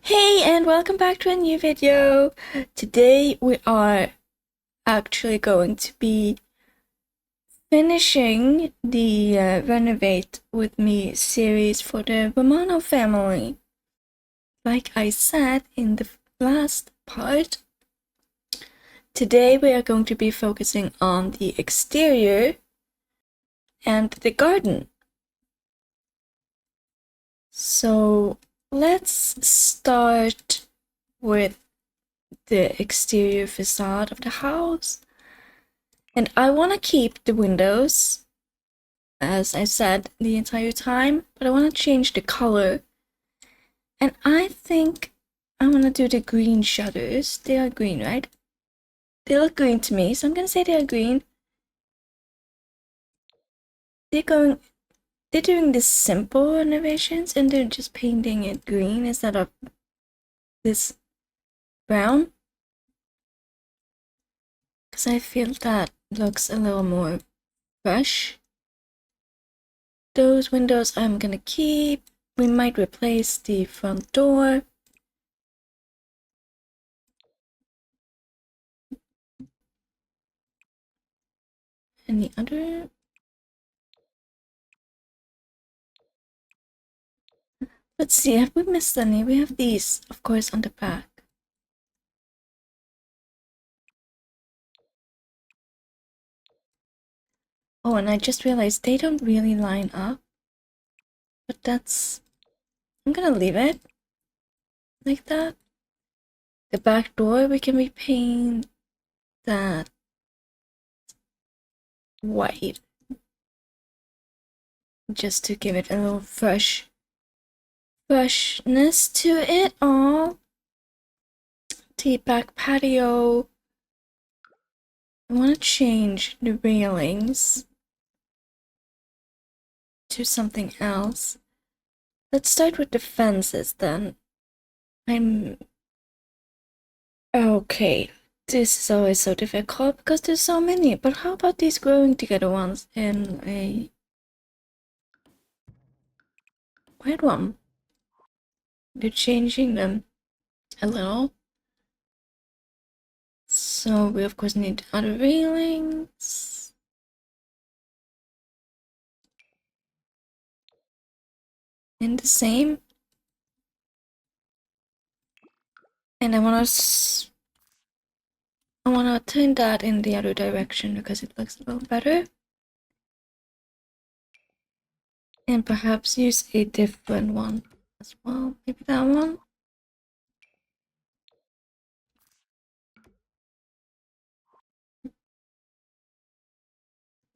Hey, and welcome back to a new video. Today we are actually going to be finishing the Renovate with Me series for the Romano family. Like I said in the last part, today we are going to be focusing on the exterior and the garden. So let's start with the exterior facade of the house. And I want to keep the windows, as I said the entire time, but I want to change the color. And I think I want to do the green shutters. They are green, right? They look green to me, so I'm gonna say they are green. They're doing this simple renovations and they're just painting it green instead of this brown. Because I feel that looks a little more fresh. Those windows I'm gonna keep. We might replace the front door. And the other. Let's see, have we missed any? We have these, of course, on the back. Oh, and I just realized they don't really line up. But that's... I'm gonna leave it like that. The back door, we can repaint that white. Just to give it a little freshness to it all. The back patio. I want to change the railings to something else. Let's start with the fences then. Okay, this is always so difficult because there's so many, but how about these growing together ones in a white one? They're changing them a little. So we of course need other railings. And the same. And I wanna turn that in the other direction because it looks a little better. And perhaps use a different one as well. Maybe that one.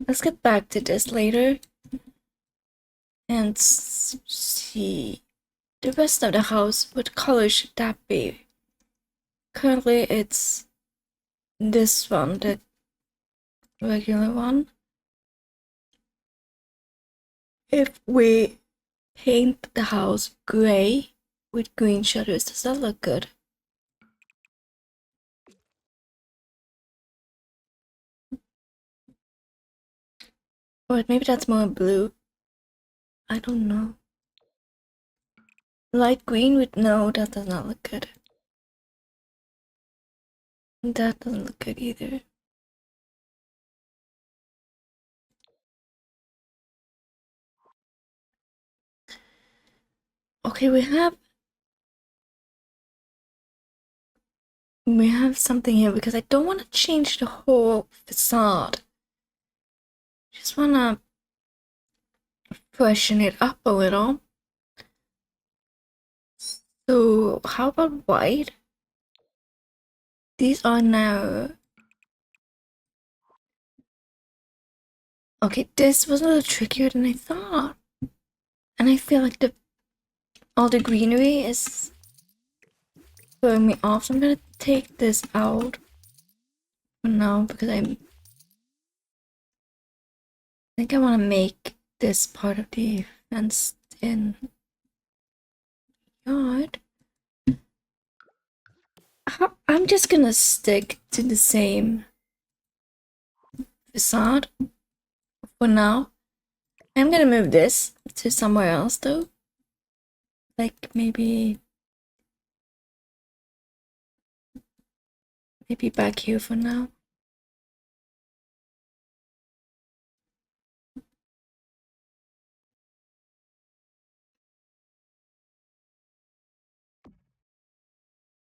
Let's get back to this later. And see the rest of the house. What color should that be? Currently it's this one, the regular one. If we paint the house gray with green shutters, does that look good? Or maybe that's more blue. I don't know. Light green with no, that does not look good. That doesn't look good either. Okay, we have something here because I don't want to change the whole facade. Just want to freshen it up a little. So how about white? These are narrow. Okay, this was a little trickier than I thought. And I feel like all the greenery is throwing me off. So I'm gonna take this out for now because I think I want to make this part of the fenced in yard. I'm just gonna stick to the same facade for now. I'm gonna move this to somewhere else though. Like maybe Maybe back here for now.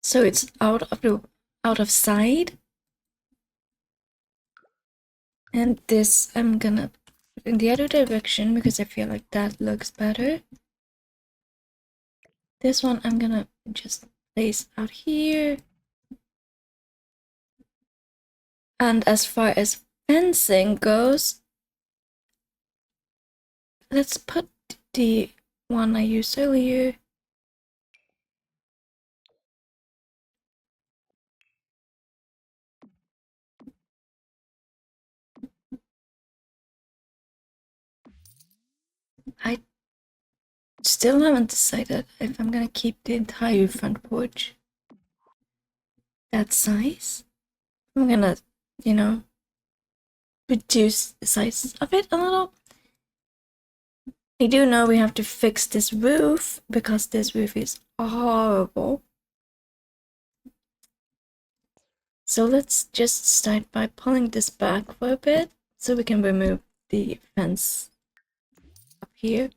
So it's out of sight. And this I'm gonna put in the other direction because I feel like that looks better. This one I'm gonna just place out here. And as far as fencing goes, let's put the one I used earlier. I still haven't decided if I'm gonna keep the entire front porch that size. I'm gonna, reduce the size of it a little. I do know we have to fix this roof because this roof is horrible. So let's just start by pulling this back for a bit so we can remove the fence up here.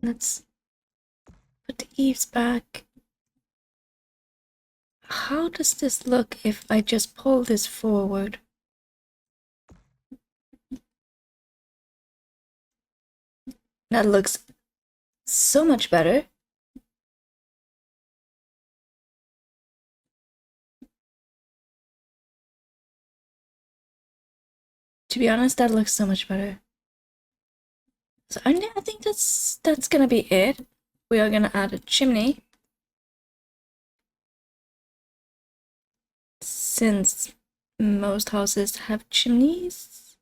Let's put the eaves back. How does this look if I just pull this forward? That looks so much better. To be honest, that looks so much better. So I think that's gonna be it. We are gonna add a chimney. Since most houses have chimneys.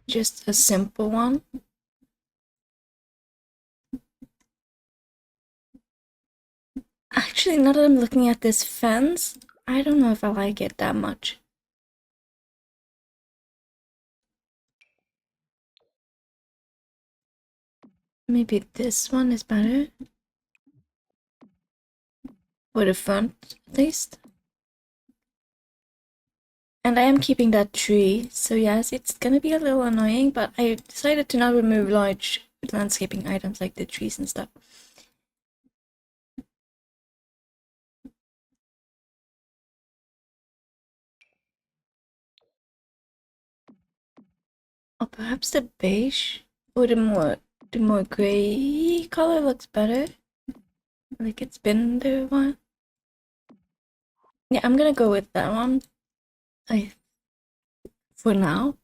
Just a simple one. Actually, now that I'm looking at this fence, I don't know if I like it that much. Maybe this one is better. For the front, at least. And I am keeping that tree, so yes, it's gonna be a little annoying, but I decided to not remove large landscaping items like the trees and stuff. Or perhaps the beige or the more gray color looks better. Like it's been there a while. Yeah, I'm gonna go with that one. For now.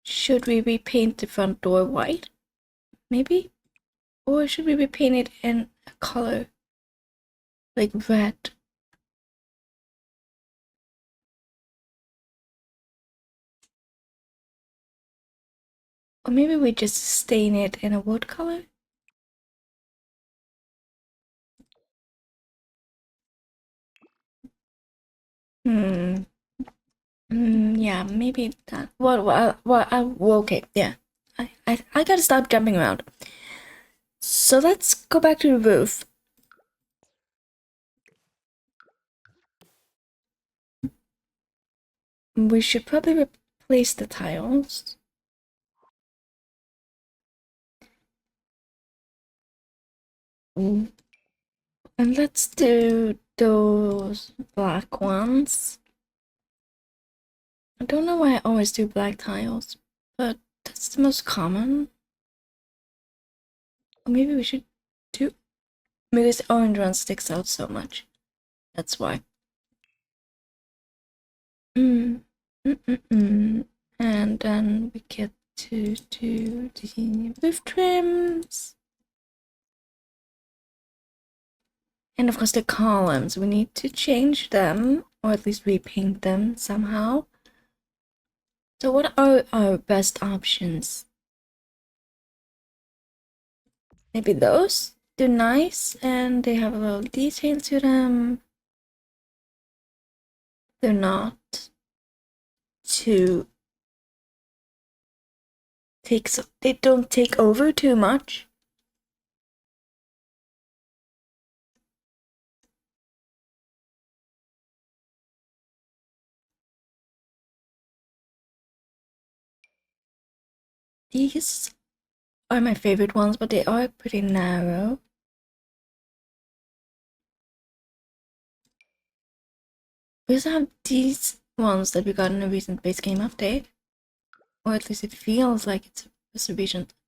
Should we repaint the front door white? Maybe? Or should we repaint it in a color? Like red? Or maybe we just stain it in a wood color? Hmm. Yeah, maybe that. Okay, yeah. I gotta stop jumping around. So let's go back to the roof. We should probably replace the tiles. And let's do those black ones. I don't know why I always do black tiles, but that's the most common. Or maybe we should do, because the orange one sticks out so much. That's why. Mm. And then we get to do the roof trims. And of course the columns, we need to change them, or at least repaint them somehow. So what are our best options? Maybe those? They're nice and they have a little detail to them. they're not too they don't take over too much. These are my favorite ones, but they are pretty narrow. We also have these ones that we got in a recent base game update. Or at least it feels like it's a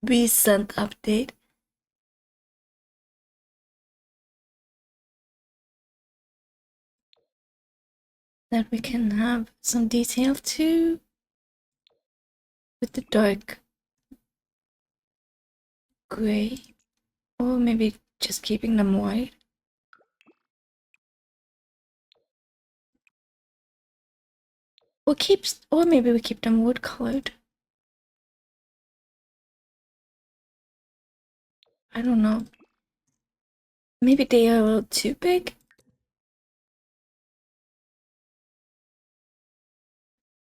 recent update. That we can have some detail too. With the dark gray. Or maybe just keeping them white. Or maybe we keep them wood colored. I don't know. Maybe they are a little too big.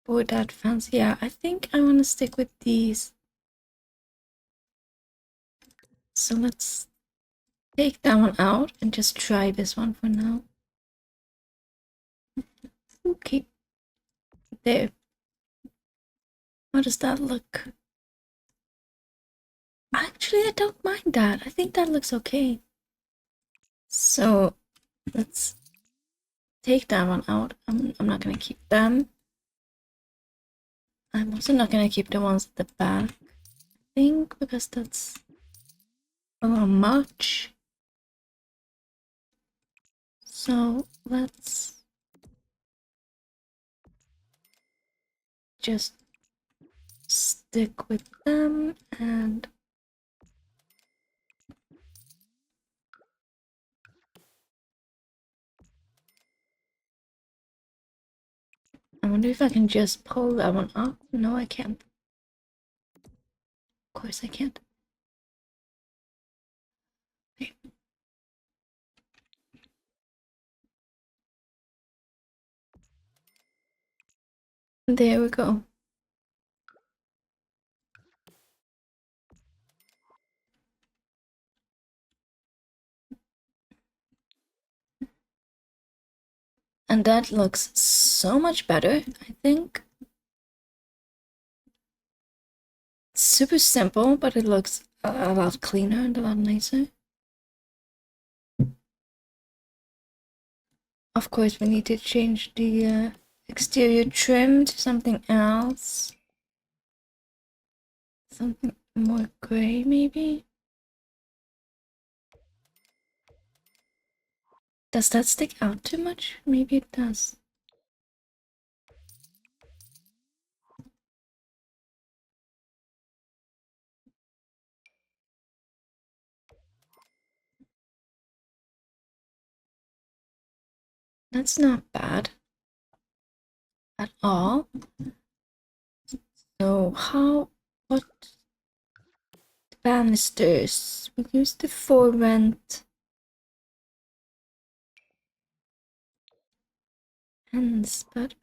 Or that fancy. Yeah, I think I want to stick with these. So let's take that one out and just try this one for now. Okay. There. How does that look? Actually, I don't mind that. I think that looks okay. So let's take that one out. I'm not gonna keep them. I'm also not gonna keep the ones at the back, I think, because that's a little much. So let's just stick with them and I wonder if I can just pull that one up. No, I can't. Of course I can't. Okay. There we go. And that looks so much better, I think. It's super simple, but it looks a lot cleaner and a lot nicer. Of course, we need to change the exterior trim to something else. Something more gray, maybe? Does that stick out too much? Maybe it does. That's not bad at all. So what banisters? We use the for rent ends, but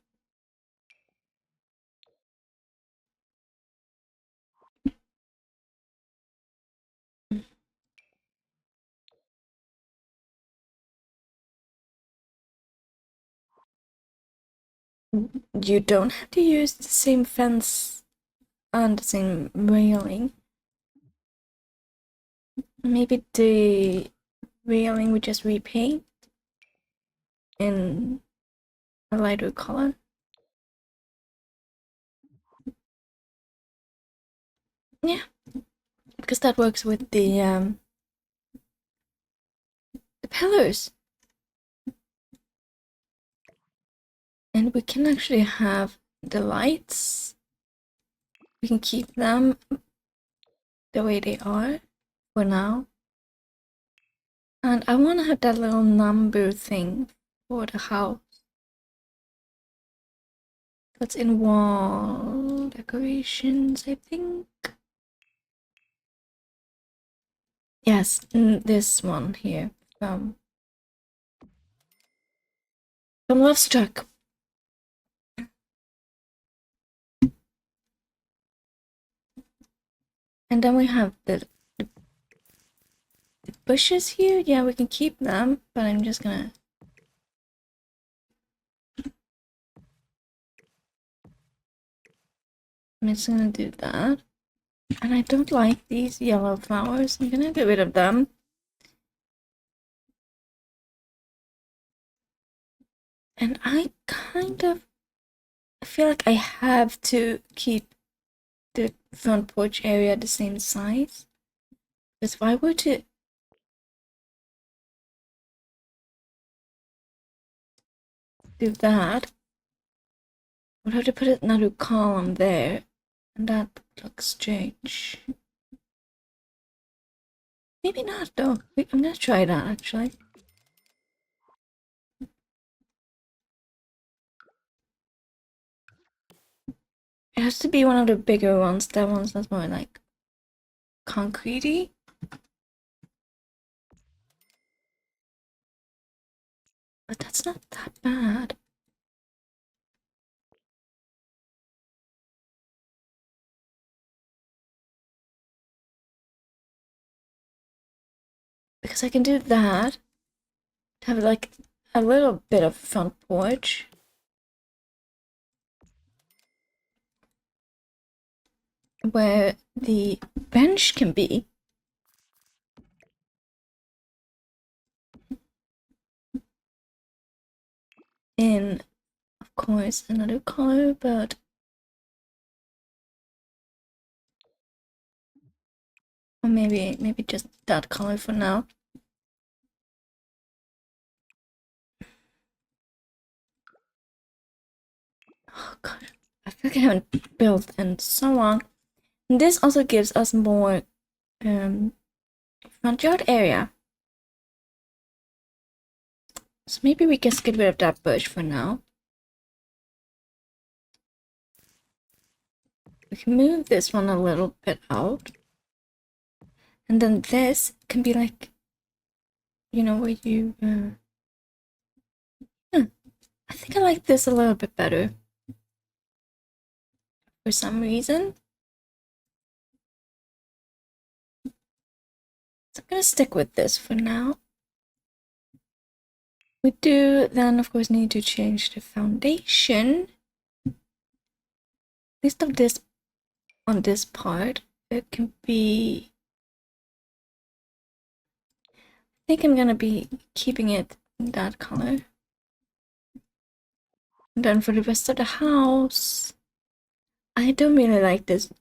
you don't have to use the same fence and the same railing. Maybe the railing we just repaint in a lighter color. Yeah, because that works with the pillars. And we can actually have the lights. We can keep them the way they are for now. And I want to have that little number thing for the house. That's in wall decorations, I think. Yes, this one here from Lovestruck. And then we have the bushes here. Yeah, we can keep them, but I'm just gonna... I'm just gonna do that. And I don't like these yellow flowers. I'm gonna get rid of them. And I feel like I have to keep the front porch area the same size. Because if I were to do that, I would have to put another column there. And that looks strange. Maybe not though. I'm gonna try that actually. It has to be one of the bigger ones. That one's that's more like concretey. But that's not that bad. Because I can do that. Have like a little bit of front porch. Where the bench can be. In, of course, another color, but or maybe just that color for now. Oh god, I feel like I haven't built in so long. And this also gives us more front yard area. So maybe we can get rid of that bush for now. We can move this one a little bit out. And then this can be like, you know, where you... I think I like this a little bit better. For some reason. So I'm gonna stick with this for now. We do then, of course, need to change the foundation. At least of this on this part. It can be... I think I'm gonna be keeping it in that color. And then for the rest of the house, I don't really like this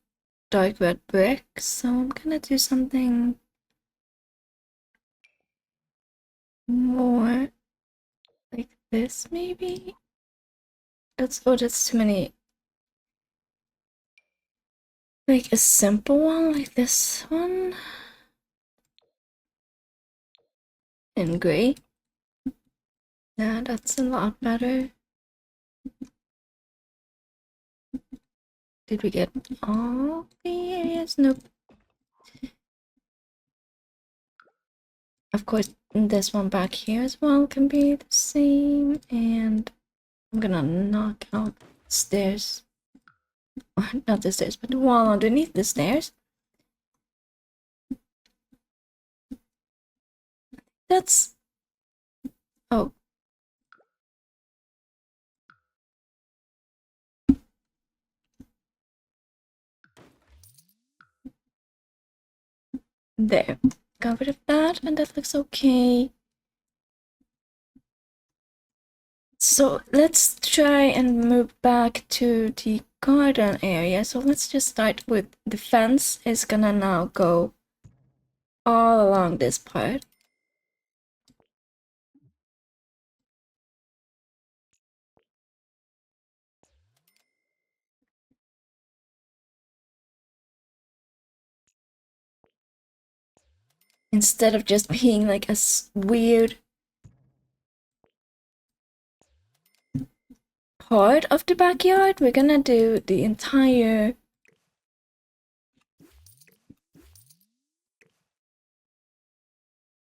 dark red brick, so I'm gonna do something more like this, maybe? That's too many. Like a simple one, like this one. In gray. Yeah, that's a lot better. Did we get all the areas? Nope. Of course, this one back here as well can be the same. And I'm gonna knock out stairs. Or not the stairs, but the wall underneath the stairs. That's... Oh. There. Got rid of that, and that looks okay. So let's try and move back to the garden area. So let's just start with the fence is gonna now go all along this part. Instead of just being like a weird part of the backyard, we're gonna do the entire...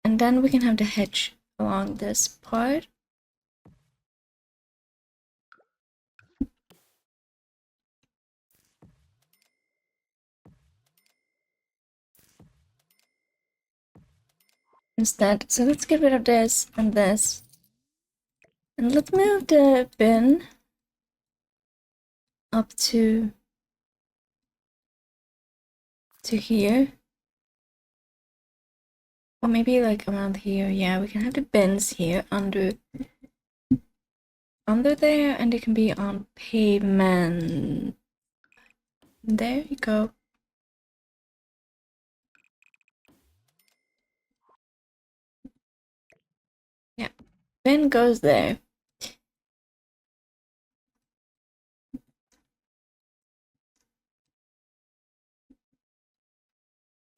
And then we can have the hedge along this part. instead. So let's get rid of this and this. And let's move the bin up to here. Or maybe like around here. Yeah, we can have the bins here under there, and they can be on pavement. There you go. Yeah, bin goes there.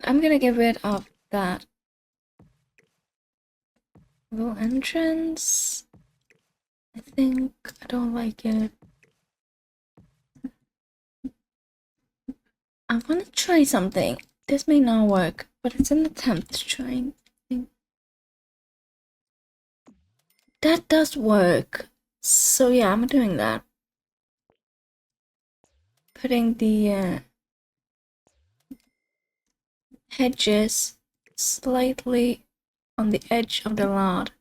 I'm gonna get rid of that little entrance. I think I don't like it. I want to try something. This may not work, but it's an attempt to try. That does work. So yeah, I'm doing that. Putting the hedges slightly on the edge of the lot.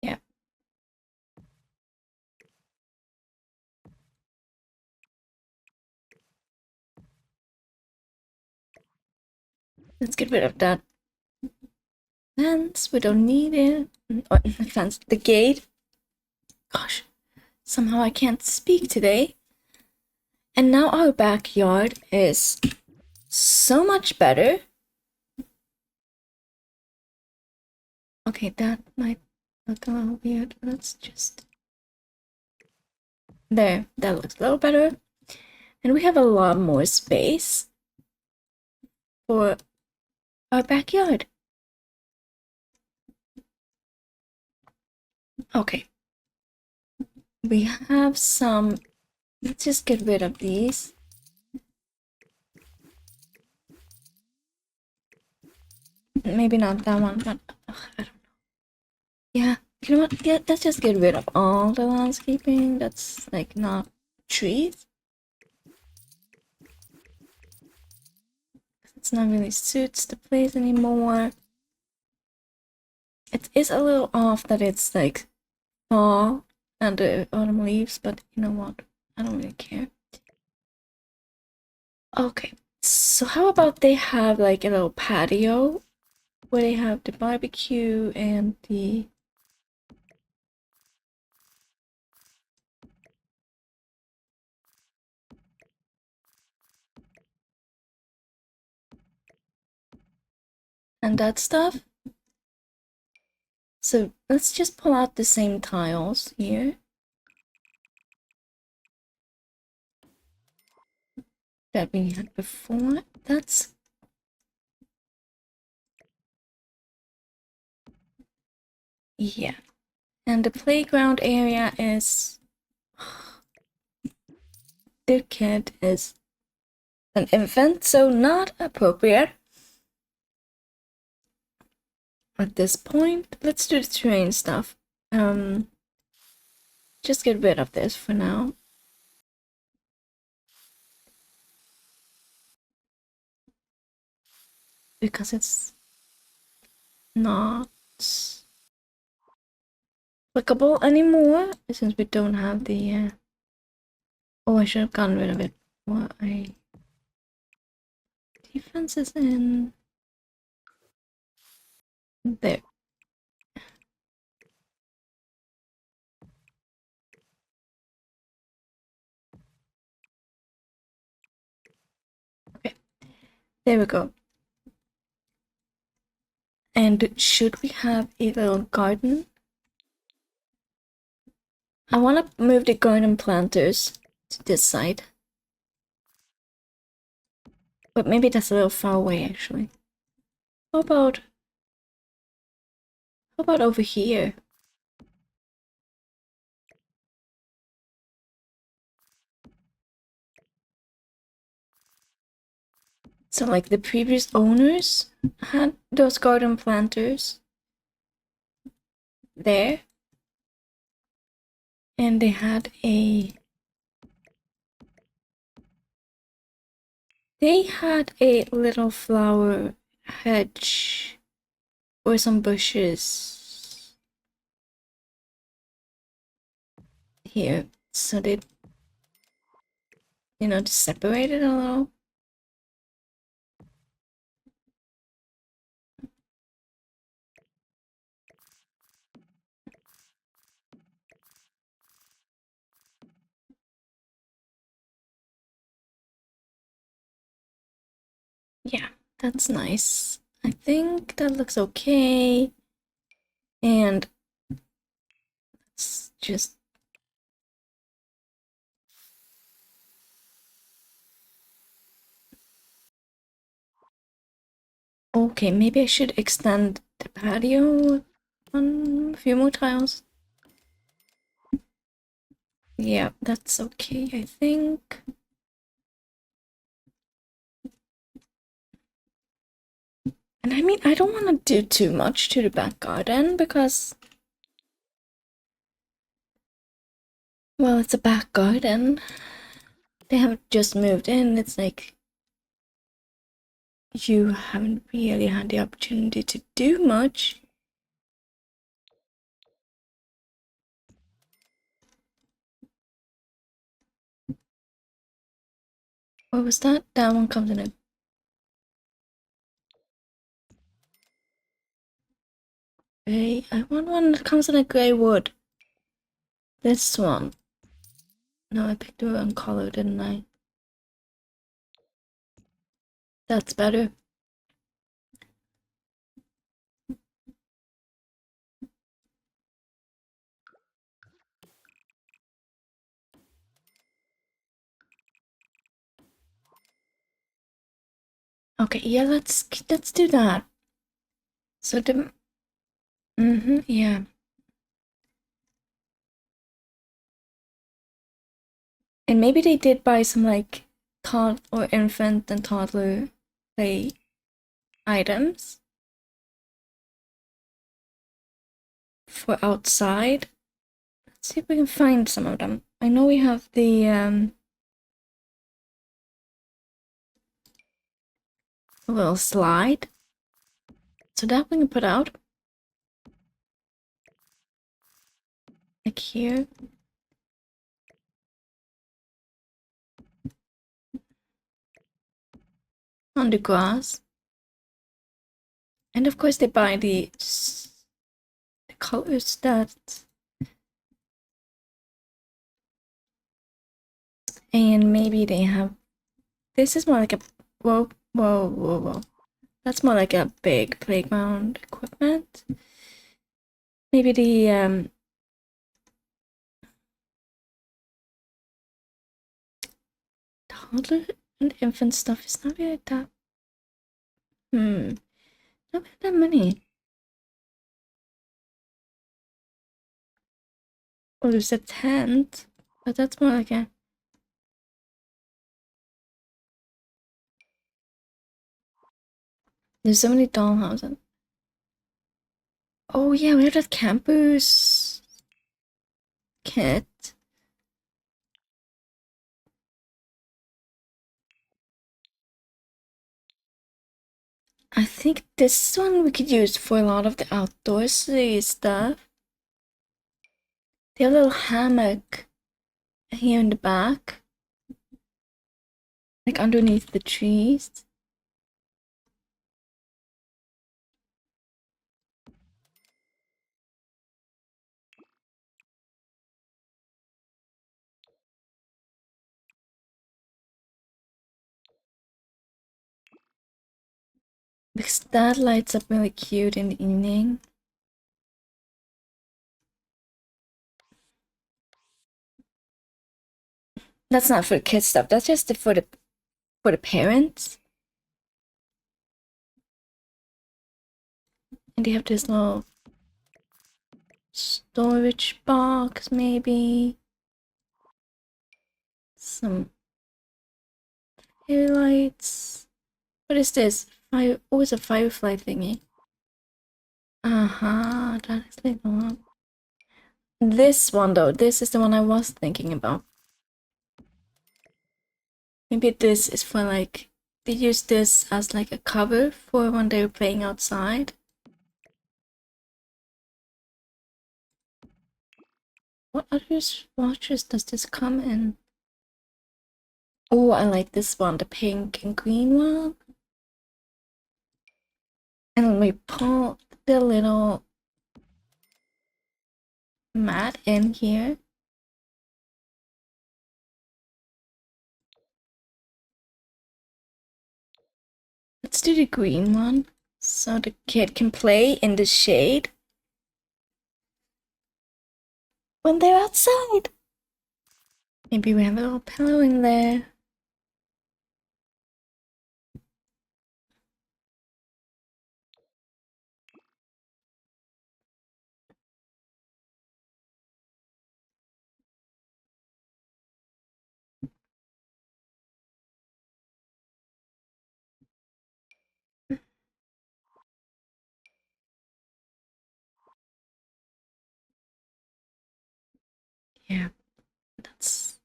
Yeah. Let's get rid of that fence. We don't need it. Oh, the fence. The gate. Gosh, somehow I can't speak today. And now our backyard is so much better. Okay, that might look a little weird. Let's just... There, that looks a little better. And we have a lot more space for our backyard. Okay. We have some... Let's just get rid of these. Maybe not that one, but I don't know. Yeah, you know what? Yeah, let's just get rid of all the landscaping that's like not trees. It's not really suits the place anymore. It is a little off that it's like fall and the autumn leaves, but you know what? I don't really care. Okay, so how about they have like a little patio where they have the barbecue and the... and that stuff. So let's just pull out the same tiles here. That we had before. That's... yeah. And the playground area is... the kid is an infant, so not appropriate. At this point, let's do the terrain stuff. Just get rid of this for now. Because it's not applicable anymore, since we don't have the... oh, I should have gotten rid of it. What I... defense is in... there. Okay, there we go. And should we have a little garden? I want to move the garden planters to this side. But maybe that's a little far away, actually. How about over here? So like the previous owners had those garden planters there. And they had a They had a little flower hedge or some bushes here, so they, just separate it a little. Yeah, that's nice. I think that looks okay. And let's just okay, maybe I should extend the patio on a few more tiles. Yeah, that's okay, I think. And I mean, I don't want to do too much to the back garden because, well, it's a back garden. They have just moved in. It's like you haven't really had the opportunity to do much. What was that? That one comes in a. Gray. I want one that comes in a gray wood. This one. No, I picked the wrong color, didn't I? That's better. Okay, yeah, let's do that. So the yeah. And maybe they did buy some like tot or infant and toddler play items for outside. Let's see if we can find some of them. I know we have the little slide. So that we can put out. Like here. On the grass. And of course they buy the colors that and maybe they have this is more like a whoa. That's more like a big playground equipment. Maybe the toddler and infant stuff is not really that not really that many. Oh, there's a tent, but that's more like a there's so many dollhouses. Oh yeah, we have that campus kit. I think this one we could use for a lot of the outdoorsy stuff. They have a little hammock here in the back, like underneath the trees. Because that lights up really cute in the evening. That's not for the kids stuff. That's just for the parents. And they have this little storage box, maybe some highlights. What is this? Fire? Oh, it's a firefly thingy. That is the one. This one though, this is the one I was thinking about. Maybe this is for like they use this as like a cover for when they're playing outside. What other watches does this come in? Oh, I like this one, the pink and green one. And we put the little mat in here. Let's do the green one so the kid can play in the shade when they're outside. Maybe we have a little pillow in there. Yeah, that's...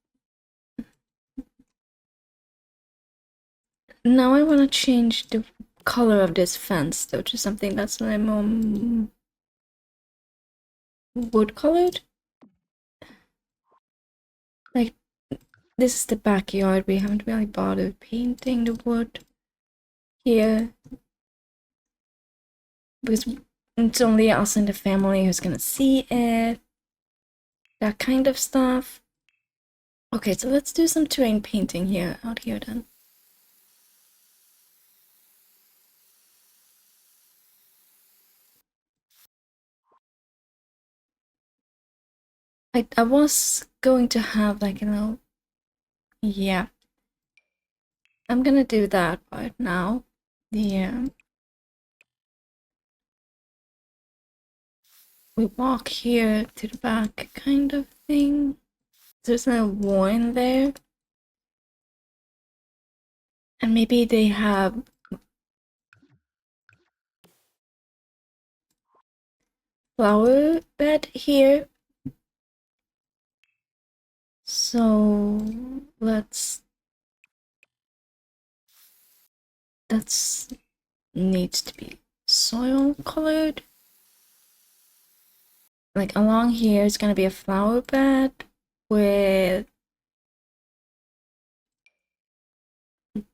Now I want to change the color of this fence though to something that's a little more wood colored. Like, this is the backyard. We haven't really bothered painting the wood here because it's only us and the family who's gonna see it. That kind of stuff. Okay, so let's do some terrain painting here, out here then. I was going to have like, you know, yeah. I'm gonna do that part now. Yeah. We walk here to the back kind of thing. There's no wall in there. And maybe they have flower bed here. So that's needs to be soil colored. Like along here is gonna be a flower bed with,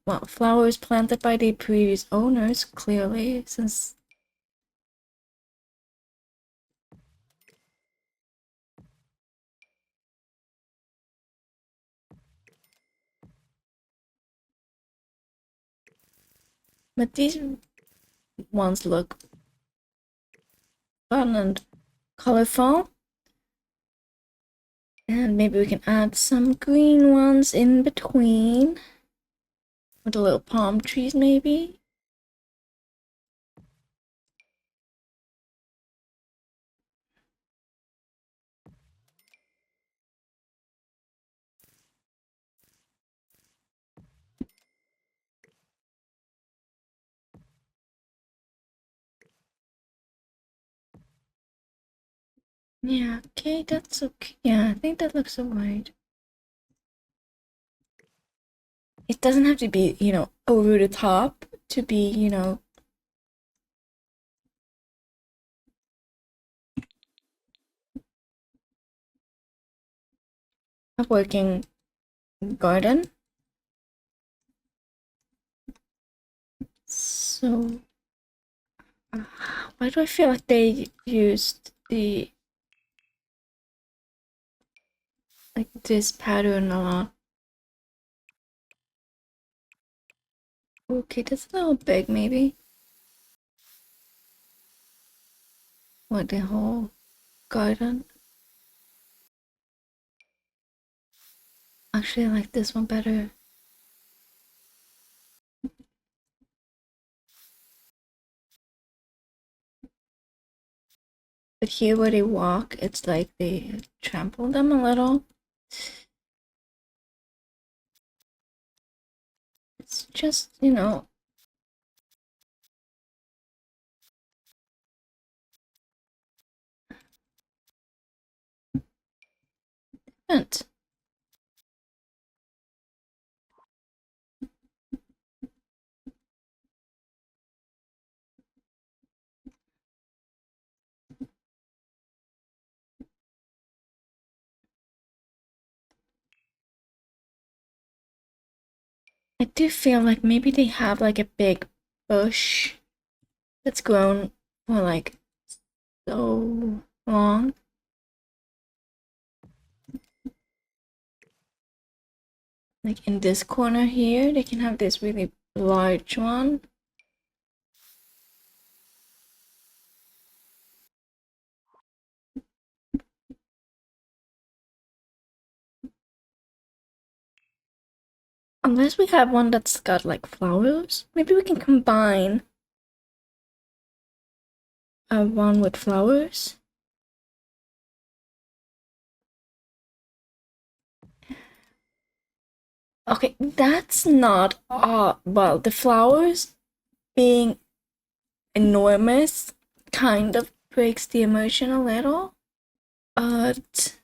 well, flowers planted by the previous owners, clearly, since but these ones look fun and colorful. And maybe we can add some green ones in between. With the little palm trees, maybe. Yeah, okay, that's okay. Yeah, I think that looks alright. It doesn't have to be, you know, over the top to be, you know, a working garden. So, why do I feel like they used the, like, this pattern a lot? Okay, that's a little big, maybe. What, the whole garden? Actually, I like this one better. But here where they walk, it's like they trample them a little. It's just, you know, different. I do feel like maybe they have like a big bush that's grown for like so long. Like in this corner here, they can have this really large one. Unless we have one that's got like flowers. Maybe we can combine one with flowers. Okay, that's not well, the flowers being enormous kind of breaks the immersion a little. But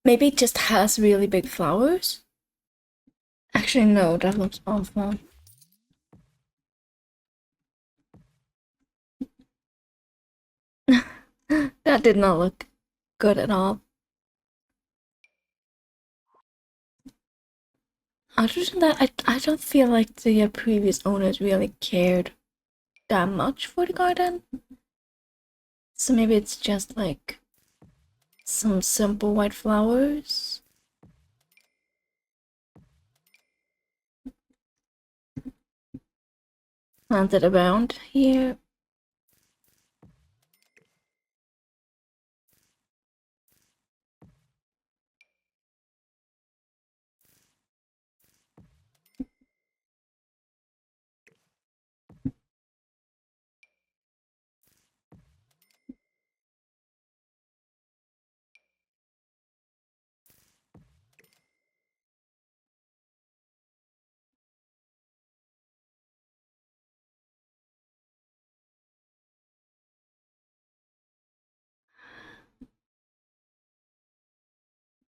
maybe it just has really big flowers. Actually, no, that looks awful. That did not look good at all. Other than that, I don't feel like the previous owners really cared that much for the garden. So maybe it's just like some simple white flowers planted around here.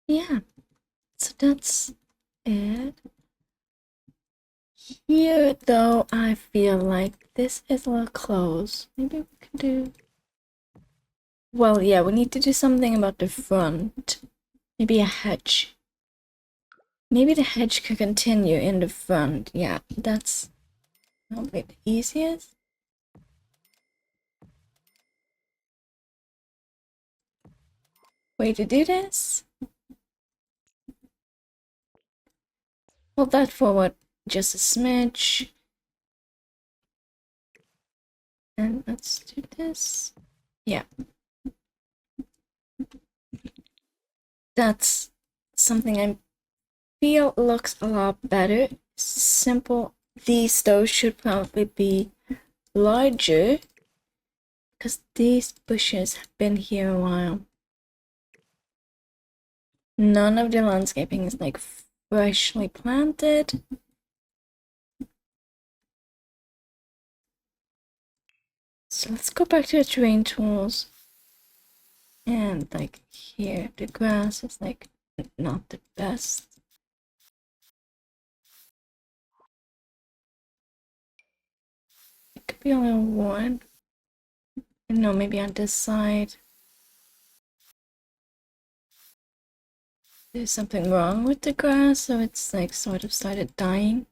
Yeah, so that's it. Here, though, I feel like this is a little close. Maybe we can do. Well, yeah, we need to do something about the front. Maybe a hedge. Maybe the hedge could continue in the front. Yeah, that's probably the easiest way to do this. Hold that forward just a smidge. And let's do this. Yeah. That's something I feel looks a lot better. Simple. These though should probably be larger because these bushes have been here a while. None of the landscaping is like freshly planted. So let's go back to the terrain tools. And like here, the grass is like not the best. It could be a little worn. No, maybe on this side. There's something wrong with the grass, so it's like sort of started dying.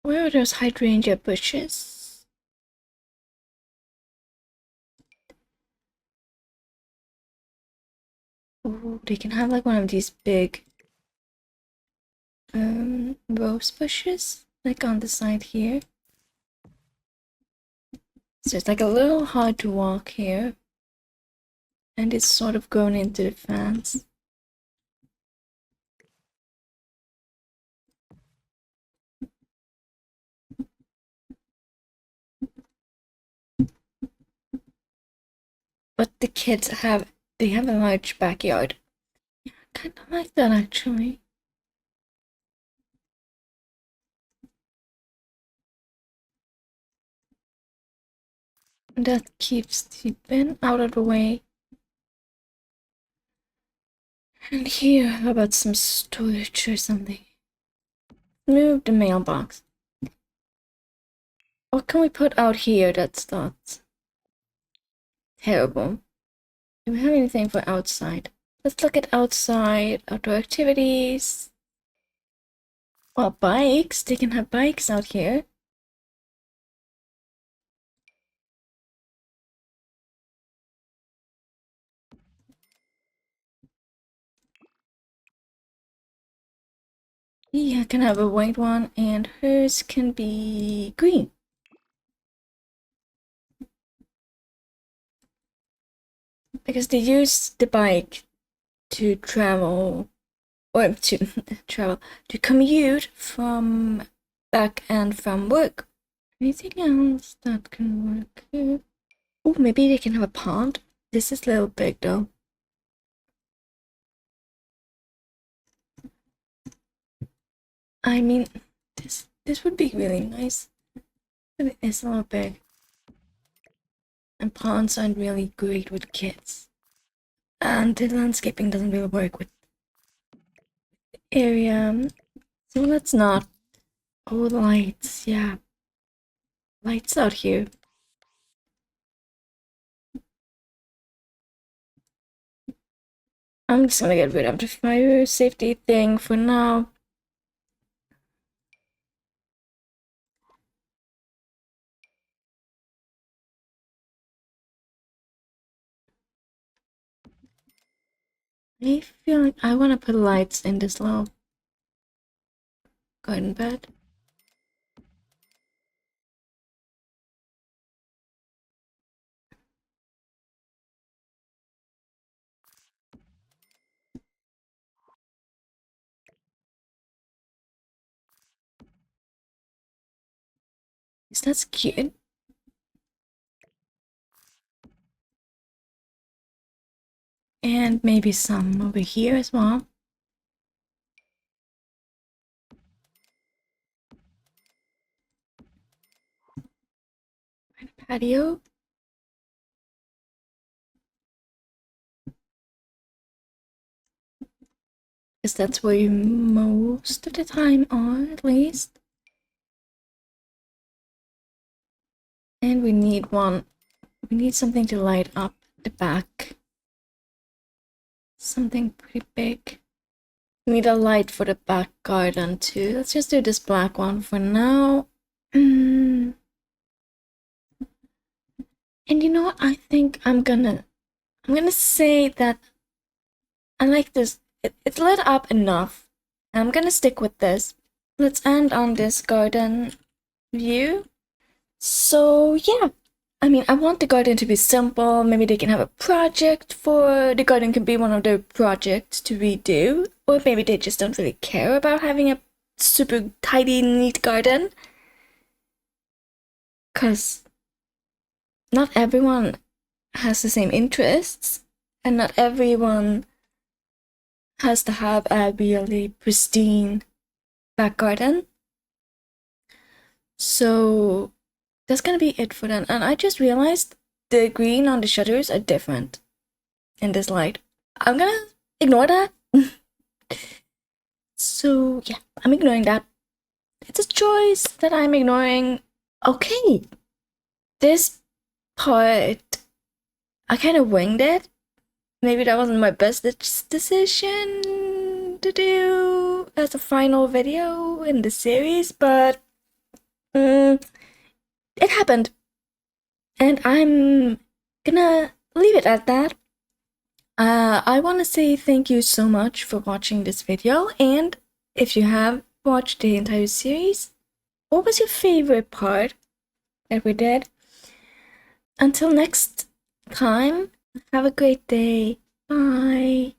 Where are those hydrangea bushes? Ooh, they can have like one of these big rose bushes, like on the side here. So it's like a little hard to walk here. And it's sort of grown into the fence. But the kids they have a large backyard. I kind of like that actually. That keeps the bin out of the way. And here, how about some storage or something? Move the mailbox. What can we put out here that's not terrible. Do we have anything for outside? Let's look at outside outdoor activities. Well, bikes. They can have bikes out here. Yeah, can have a white one, and hers can be green. Because they use the bike to travel, or to travel, to commute from back and from work. Anything else that can work here? Oh, maybe they can have a pond. This is a little big though. I mean, this would be really nice, but it is a little big. And ponds aren't really great with kids. And the landscaping doesn't really work with the area. So let's not. Oh, lights, yeah. Lights out here. I'm just gonna get rid of the fire safety thing for now. I feel like I want to put lights in this little garden bed. Is that cute? And maybe some over here as well. Patio. Because that's where you most of the time are, at least. And we need one. We need something to light up the back. Something pretty big. We need a light for the back garden too. Let's just do this black one for now. And you know what? I think I'm gonna say that I like this. It's lit up enough. I'm gonna stick with this. Let's end on this garden view. So yeah, I mean, I want the garden to be simple. Maybe they can have a project for the garden can be one of their projects to redo, or maybe they just don't really care about having a super tidy, neat garden. Cause not everyone has the same interests, and not everyone has to have a really pristine back garden. So that's gonna be it for them. And I just realized the green on the shutters are different in this light. I'm gonna ignore that. So yeah, I'm ignoring that. It's a choice that I'm ignoring. Okay, this part, I kind of winged it. Maybe that wasn't my best decision to do as a final video in the series, but it happened. And I'm gonna leave it at that. I want to say thank you so much for watching this video, and if you have watched the entire series, what was your favorite part that we did? Until next time, have a great day. Bye.